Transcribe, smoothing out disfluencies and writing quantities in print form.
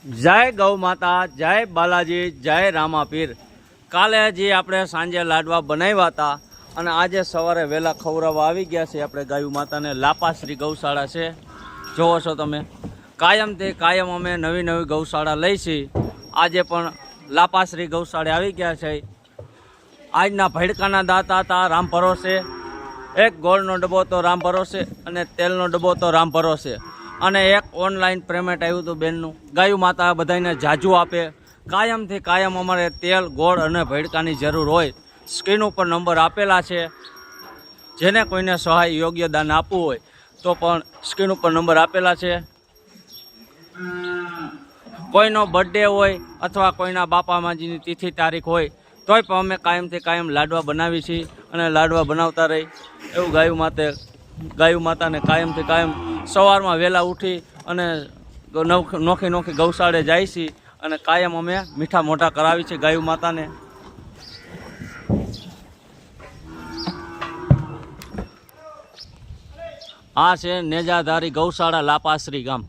जय गौ माता, जय बालाजी, जय रामापीर। काले जी आपणे सांजे लाडवा बनाव्या था અને આજે સવારે વહેલા ખવડાવવા આવી ગયા છે આપણે ગાયું માતાને। લાપાશ્રી ગૌશાળા છે, જોવો છો તમે। કાયમથી કાયમ અમે નવી નવી ગૌશાળા લઈ છીએ। આજે પણ લાપાશ્રી ગૌશાળે આવી ગયા છે। આજના ભડકાના દાતા હતા રામ ભરોસે। એક ગોળનો ડબ્બો તો રામ ભરોસે અને તેલનો ડબ્બો તો રામ ભરોસે અને એક ઓનલાઈન પેમેન્ટ આવ્યું હતું બેનનું। ગાયું માતા બધાને જાજુ આપે। કાયમથી કાયમ અમારે તેલ ગોળ અને ભડકાની જરૂર હોય। સ્ક્રીન ઉપર નંબર આપેલા છે, જેને કોઈને સહાય યોગ્ય દાન આપવું હોય તો પણ સ્ક્રીન ઉપર નંબર આપેલા છે। કોઈનો બર્થડે હોય અથવા કોઈના બાપા માજીની તિથિ તારીખ હોય તોય પણ અમે કાયમથી કાયમ લાડવા બનાવી છીએ અને લાડવા બનાવતા રહી। એવું ગાયું માતાને કાયમથી કાયમ સવારમાં વહેલા ઉઠી અને નોખી નોખી ગૌશાળે જાય છીએ અને કાયમ અમે મીઠા મોઢા કરાવી છીએ ગાયું માતાને। આ છે નેજાધારી ગૌશાળા લાપાશ્રી ગામ।